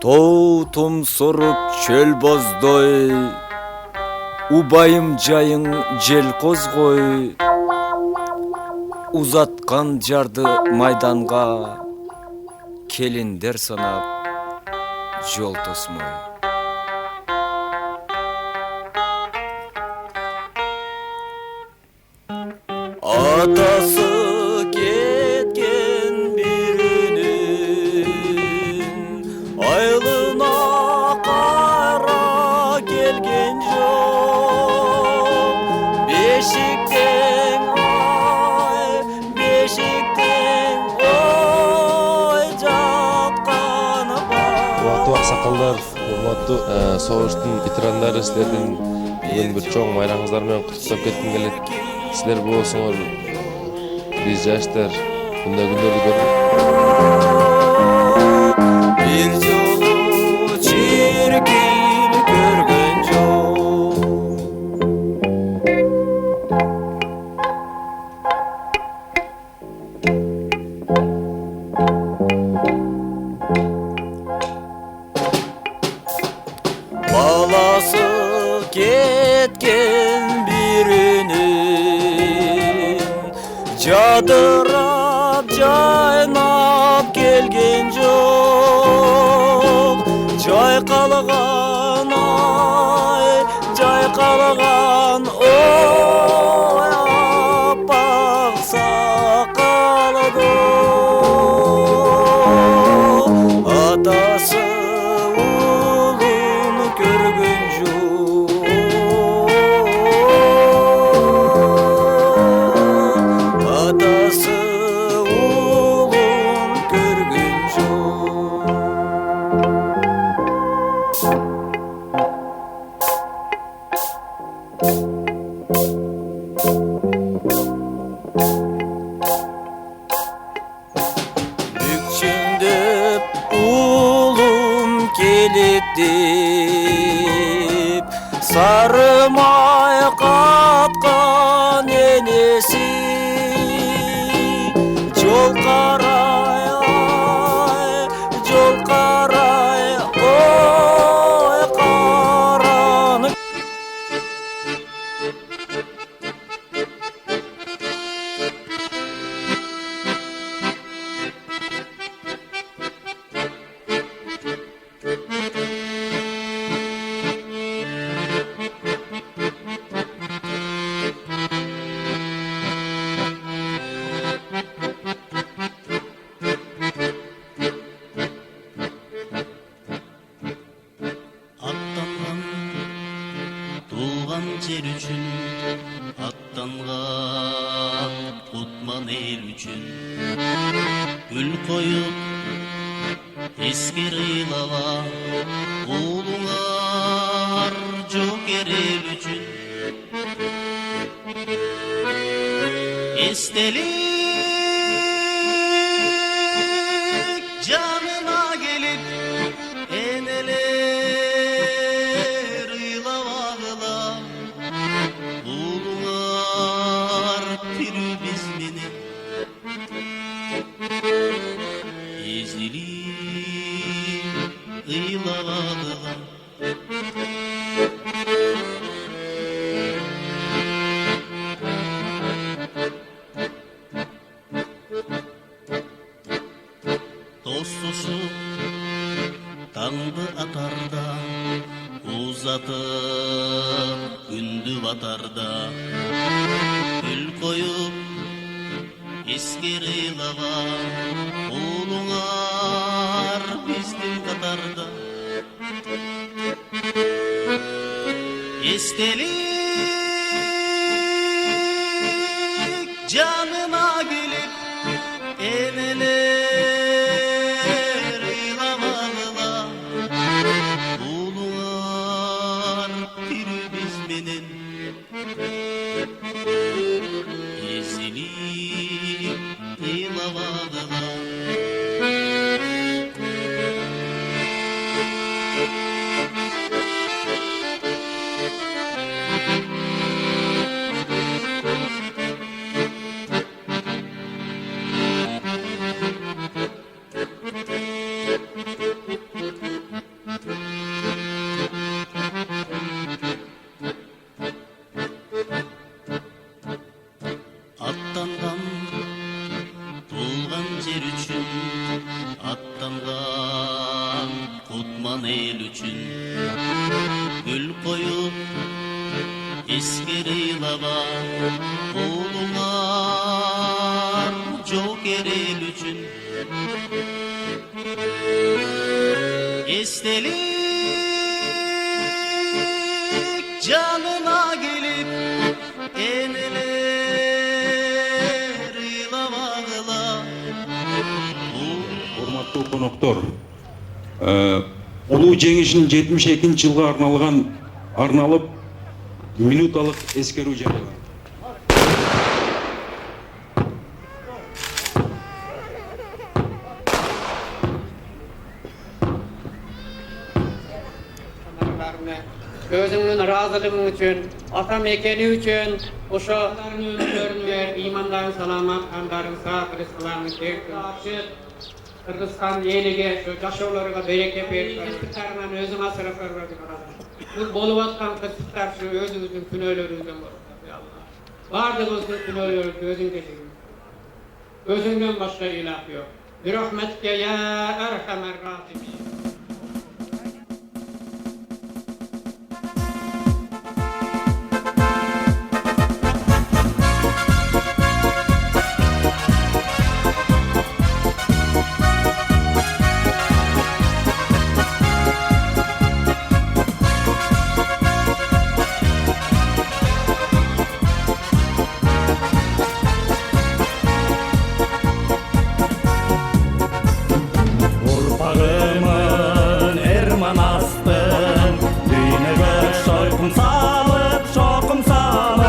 Тоо томсоруп чөл боздой, убайым жайың жел козгой, узаткан жарды майданга келиндер санап жол тосмой. Атасы кеткен биринин айлына кара келген жок. Бешиктен ой жатканы бар. Урматтуу аксакалдар, урматтуу согуштун ветерандары, силердин бүгүн бир чоң майрамыңыздар менен куттуктап кетким келет. Силер болсоңор, биз жаштар мындай күндөрдү көрдүк. Бир жолу чиркин көргөн жок. Баласы кеткен биринин жадырап жайнап келген жок. Жайкалган ой аппак сакалды. Атасы улун көргөн жок. Атасы улун көргөн жок. Бүкчүңдөп улум келет деп, сары май каткан энеси жол карай ой караны. Аттанган туулган жер үчүн, аттанган кутман эл үчүн, гүл коюп эскер ыйлава, уулуңар жоокер эл үчүн. Эстелик жанына келип, энелер ыйлабагыла, уулуңар тирүү биз менен эзилип ыйлабагыла. Достошуп таңды атарда, узатып күндү батарда, гүл коюп эскер ыйлава, уулуңар биздин катарда. Эстелик жанына келип, энелер ыйламагыла, уулуңар тирүү биз менен эзилип ыйлабагыла. el üçün gül koyup eskereyla oğlular joker el üçün estelik canına gelip eneler yılavağıla Урматтуу коноктор, улуу жеңишин 72-жылга арналып минуталык эскерүү жарыяланды. Özümün razılığın üçün, ata mekeni üçün, uşaqların ömürlerini, imanların salamat, kanların sağ, rızkılarını tekrar açıp, Kırgızstan eliga, şu yaşolarına bereket verip, kısıklarından özüm asırıp verdik aradan. Bu bolup atkan kısıklar şu özümüzün künölöründen var. Vardığımızın künölörü gözün geçirin. Özünden başka ilah yok. Bir rahmetke ya erhamer rahimin. Urpağımın erman astın Düğünüge soykun salıp şokum salıp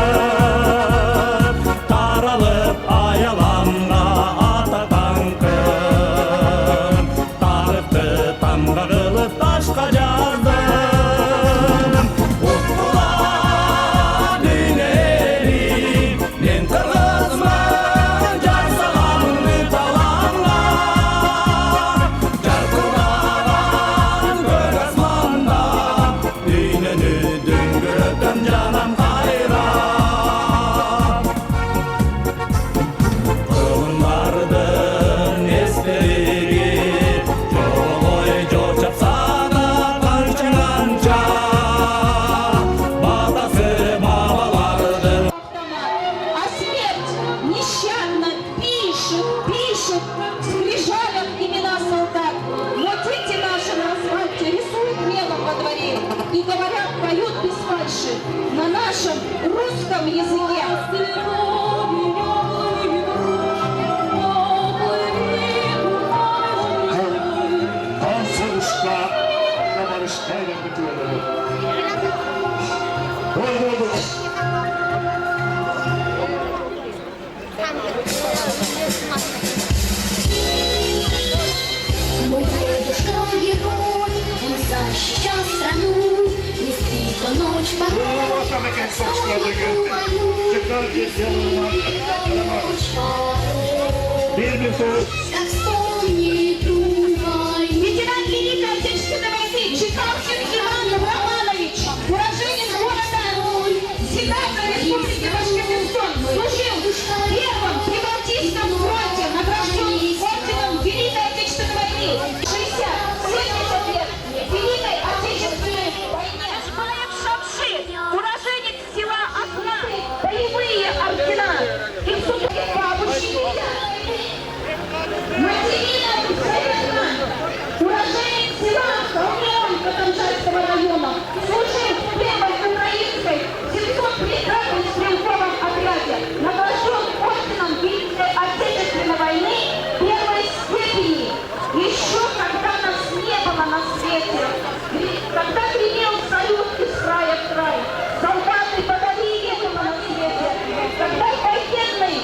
Taralıp ayalanma ata tankın Tarıktı tamga kılıp taşka jardım Utkula düğüneri Men kırgızmın jar salamını talanga Canam hayran Kılınlardın esleri Joloy joçap sana kançınanca Batası babalardın А смерть нещадно пишет, скрижалят имена солдат. Вот эти наши на асфальте рисуют мелом во дворе и говорят, поют без фальши на нашем русском языке. Мой дедушка герой, он защищал страну, не спит он ночь порой, свою войну, ночь порой, как вспомнит друга. Ветеран Великой Отечественной войны Чекалкин Иван Романович, уроженец города Зидарной Республики Башкортостан, служил в Первом Прибалтийском фронте, награжден орденом Великой Отечественной войны. 60-70 лет Великой Отечественной войны. Шпаев Шамши, уроженец села Окна, боевые ордена, институт по обучению. Материна Украина, уроженец села Холмон Катанжарского района, служил в Первой Украинской 700-бригадном стрелковом отряде, награжден орденом Великой Отечественной войны первой степени. Еще когда нас не было на свете, когда гремел салют из края в край, солдаты подарили этого на свете, когда в военной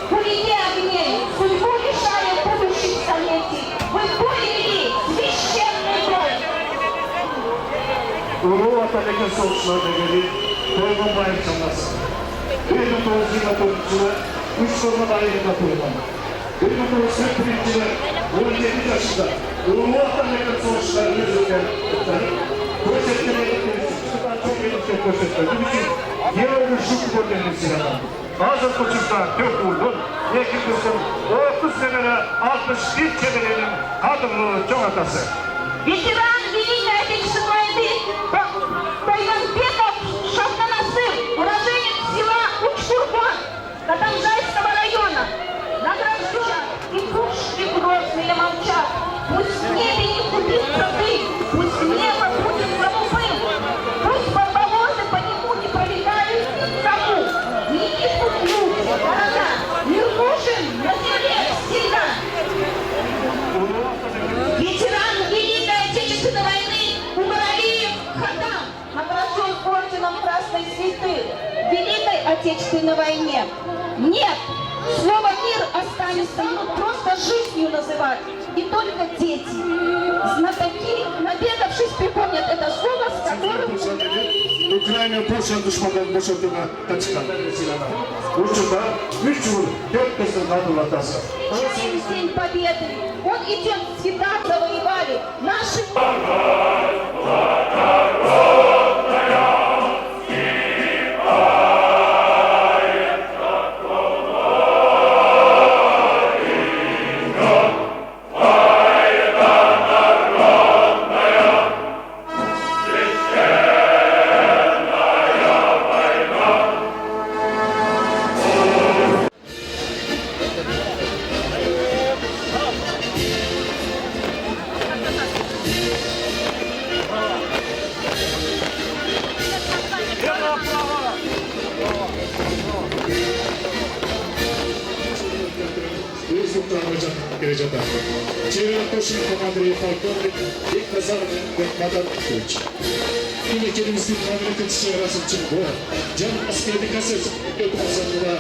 пуляне огней, судьбу решая будущих столетий, вы поняли священный бой. Ulu Atatürk'ün soğuklarına gelip toygun bayım çalmasın. 1929'da 3 soruna dairinde kurulmadı. 1941'de 17 yaşında Ulu Atatürk'ün soğuklarına yüzünden kutlanıp gözetlemeye çıktıktan çok gelişe gözetmedi. Bunun için yeni şuk göndermesi lazım. Hazır koçuklar 4 vurdun, Ekim Gülsün 30 senene 61 çevirenin kadınlığı çok atası. Ветеран Великой Отечественной войне. Нет! Слово «мир» останется просто жизнью называть. И только дети, знатоки, наведавшись, припомнят это слово, с которым... Ukrayna Polşa düşmanlarını boşaltığına açıklar. Uçunda 3 yıl 4 kızın adına tasa. Через День Победы. Он идет в цвета, завоевали наши... Çevre Koşun Komandırı Polkovnik İlk Nazar'ın ve Madar Kılıç. Yine kendimizin Amerikan çevresi için bu. Can askeri kasır ötmazlarında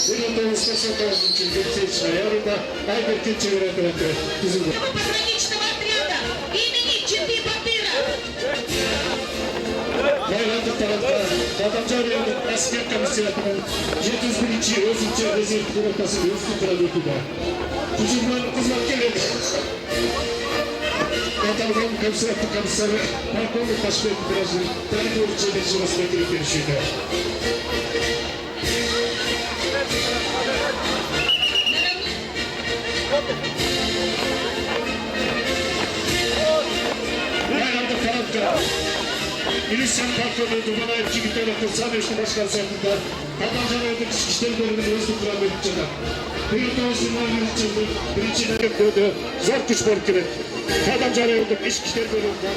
bir yılda uspasa kalsın için bir seçme yarında Ayberkin çevre tarafı kızıldı. Пограничного отряда имени Чипи Батыра. Baylandı tarafta Adamcarı'nın asker komisyonunun 701. Özülçe Rezil Kurultası Üstü Kralı'da. Hücumlar kızmak geledi. Katalgan komisyonu komisarı Parkoğlu Taşbek Birazı Tanrı Çevresi Vasfetleri görüşüydü. Baylandı tarafta İlisyan Parkoğlu Dumana Erki Gütel Akılsan Eşli Başkan Sertinde Kapancanı'nın İşleri Bölümünün Özgür Kur'an Bölümünde Büyük Oğuzlu'nun yürütüldü, birinciler yapıyordu, zor güç borkunu. Kapancanı'nın İşleri Bölümünde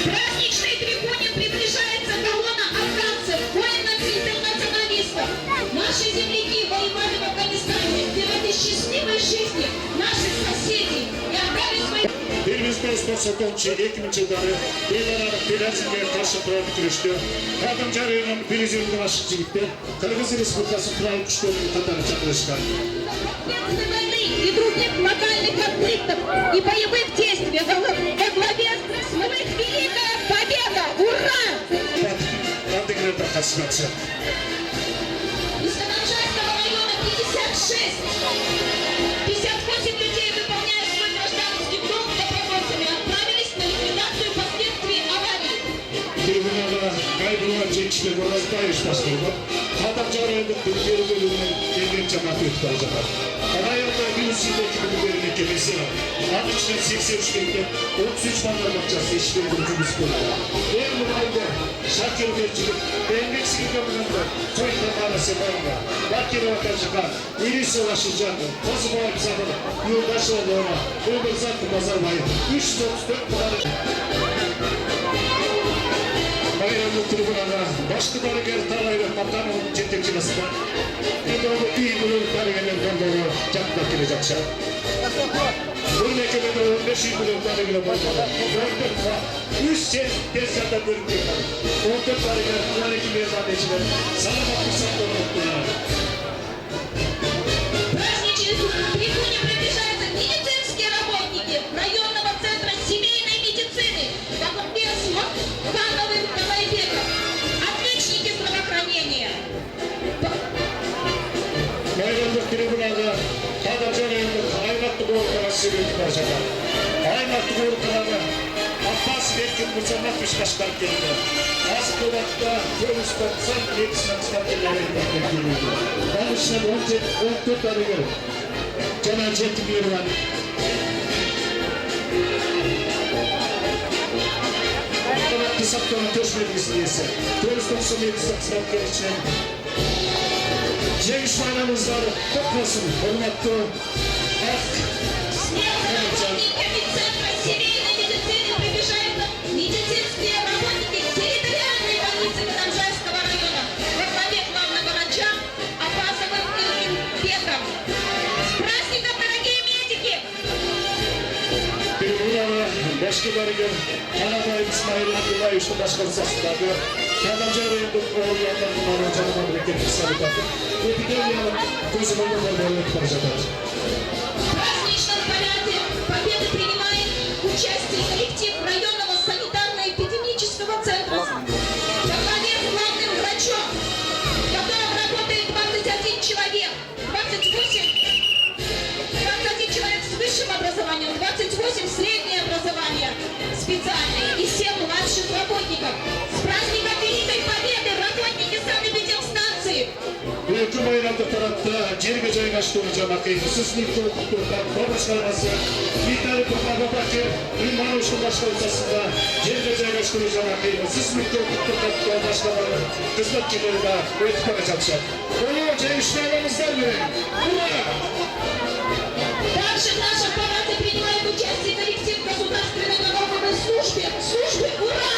Праздничной трибуне приближается колонна афганцев, воинов-интернационалистов. Наши земляки воевали в Афганистане, ради счастливой жизни наших соседей и отдали свои... Birimiz Ağustos 2000 yılları Beylerara Pelazim'e karşı duran güreşti. Kapancanı'nın birinci yılını aşıkçı gitti. Kırgız Respublikası Kral Kuşları'nın Katarı çakırışkan. войны и других локальных конфликтов и боевых действий во главе с великая победа! Ура! Adegre takasmatı. Из Канаджарского района 56. 58 людей, выполняя свой гражданский долг добровольцами, отправились на ликвидацию последствий аварии. Tribunada kaybolan gençler olarak paylaşmasıyla Kapancanı'nın bir bölümünün devlet cemaati tutacaklar. Rayonda birisindeki bölümlerin eklemesi var. Anlaşılan 83 bölümde 33 manlar bakacağız eşitleri bölümümüz konuda. En muhalde Şakir Belçilik, Endeksini Gömülü'nde, Soyunma Mağarası Bağımda, Bakir Ortacık'a, İris Ulaşıcı'nda, Kozuma Hapsa'da, Yurdaşoğlu'na, Ömür Zattı Pazarbayı, 334 puanı. Bayramlı tribunada başlıkları geri talayla Bakanlı'nın yetekçilesinde Edoğlu iyi bölüm tarihelerden doğru canlı gelecekse. Örneklemede 15 iyi bölüm tariheyle başladı. 14 var. 3 şey tezgahta bölümdür. 14 tariheler, Kur'an-ı mezaneciler. Sana bakırsak da unuttular. Праздничной трибуне приближаются медицинские работники районного центра семейной медицины во главе с Хановым Калайбеком, отличники здравоохранения. Bayramlı tribunada Kapancanı'nın Aymaklı Boruklar'a sürüldü başladı. Aymaklı Boruklar'a Abbas Berkin Musammatmış Başkan geldi. Askılat'ta Polis 90 Yetişme Kısmatları'ndan bekliyordu. Onun için 14 tane göre. Canan Çetin bir var. Kısaptanın töşmedisi ise Polis 90 Yetişme Kısmatları için Cengiz Bayramımızlar kutlasın. Hürmetli Вслед за работниками центра семейной медицины прибежают медицинские работники территориальной больницы Канаджарского района во главе главного врача Апасовым Ильин Петром. С праздником, дорогие медики! tribunada башкы дарыгер Канабаев Исмаил Абдуллаевичтин башкармасындагы Каланжа райондук ооруканаларынын жана мамлекеттик санитардык эпидемиялык көзөмөлдөр болуп бара жатат. В праздничном параде Победы принимает участие коллектив районного санитарно-эпидемического центра. Во главе с главным врачом, в котором работает 21 человек, 21 человек с высшим образованием, 28 среднее образование специальное и 7 младших работников. С праздником Великой Победы работники санэпидемстанции. Бuyurku bayramda tarafta жерге жайгаштыруу жана кыймсыз мектептин башкармасы Виталий Попакер Имановичтин башкармасында жерге жайгаштыруу жана кыймсыз мектептин башкарманын кызматкерлери да өтүп бара жатышат. Коло жеңиштериңиздер менен. Ура! Также в нашем параде принимает участие коллектив государственной налоговой службы. Ура!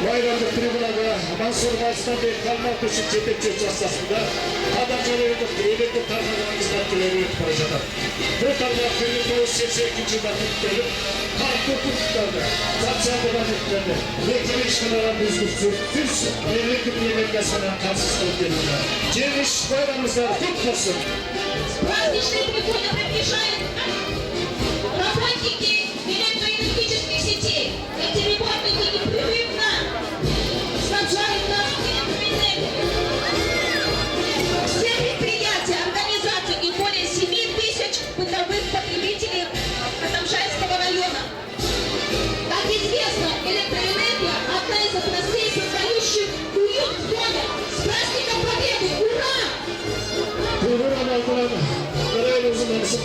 Bayramlık tribunada Mansur Başkan'ın kalmak için жетекçi жасасында Адамжан райондук электр тармагынын кызматкерлери өтүп бара жатат. Бул тармак 1982 жылда бүтүп, кантуу пункттарда, стационарда бүткөндө, электр ишканаларын үзгүлсүз, түз электр энергиясына камсыз кылып келүүдө. Жеңиш байрамыңыздар кут болсун. Праздничные трибуны приближают работники электроэнергетических сетей. Эти работники непрерывно снабжают нас электроэнергией. Все предприятия, организации и более 7 тысяч бытовых потребителей Катамжайского района. Как известно, электроэнергия – одна из отраслей, создающих уют в доме. С праздником Победы! Ура! Трибунаның алдынан районымыздың намысын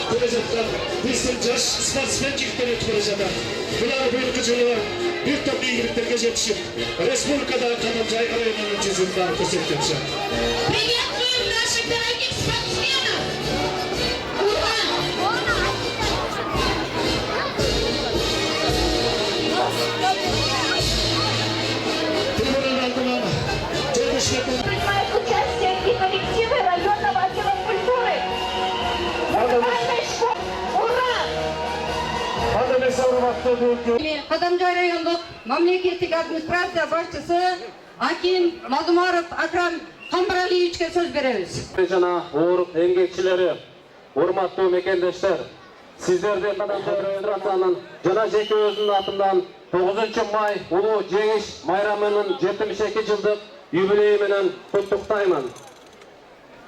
келе жатқан биздин жаш спортсмен жигиттер өтүп бара жатат. Булар быйылкы жылы бир топ ийгиликтерге жетишип, республикадагы Катамжай районунун жүзүн көрсөткөнчү. Приветствуем наших дорогих спортсменов! Ура! Трибунаның алдынан жеңиштердин Принимает участие и коллективы районного отдела культуры. Музыкальной школы. Ура! Кадамжай райондук мамлекеттик администрация башчысы Аким Мадумаров Акрам Камбаралиевичке сөз беребиз. Жана оорук эмгекчилери, урматтуу мекендештер, сиздерди Кадамжай районунун жана жеке өзүмдүн атымдан 9 май улуу жеңиш майрамынын 72 жылдык юбилейи менен куттуктаймын.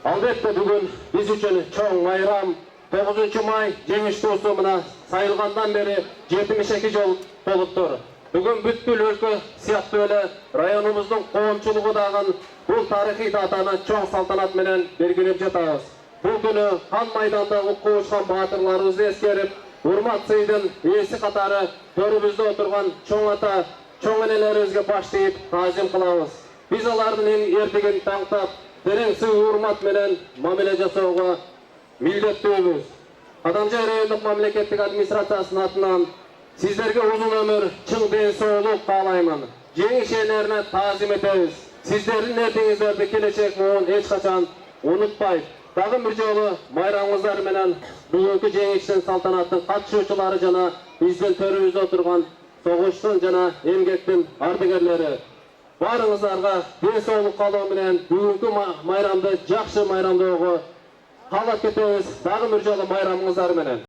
Албетте бүгүн биз үчүн чоң майрам. 9 май жеңиш туусу мына сайылгандан бери 72 жыл болуптур. Бүгүн бүткүл өлкө сыяктуу эле районубуздун коомчулугу дагы бул тарыхый датаны чоң салтанат менен белгилеп жатабыз. Бул күнү қан майданда уккушкан баатырларыбызды эскерип, урмат сыйдын ээси катары төрүбүздө отурган чоң ата, чоң энелерибизге баш тийип таазим кылабыз. Биз алардын эртигин таңтап, терең сый урмат менен мамиле жасоого милдеттүүбүз. Кадамжай райондук мамлекеттик администрациясынын атынан сиздерге узун өмүр, чың ден соолук каалаймын. Жеңиш ээлерине таазим этебиз. Сиздердин эртиңиздерди келечек муун эч качан унутпайт. Дагы бир жолу майрамыңыздар менен бүгүнкү жеңиштин салтанаттын катышуучулары жана биздин төрүбүздө отурган согуштун жана эмгектин ардыгерлери. Барыңыздарга ден соолук каалоо менен бүгүнкү майрамды жакшы майрамдоого каалап кетебиз. Дагы бир жолу майрамыңыздар менен.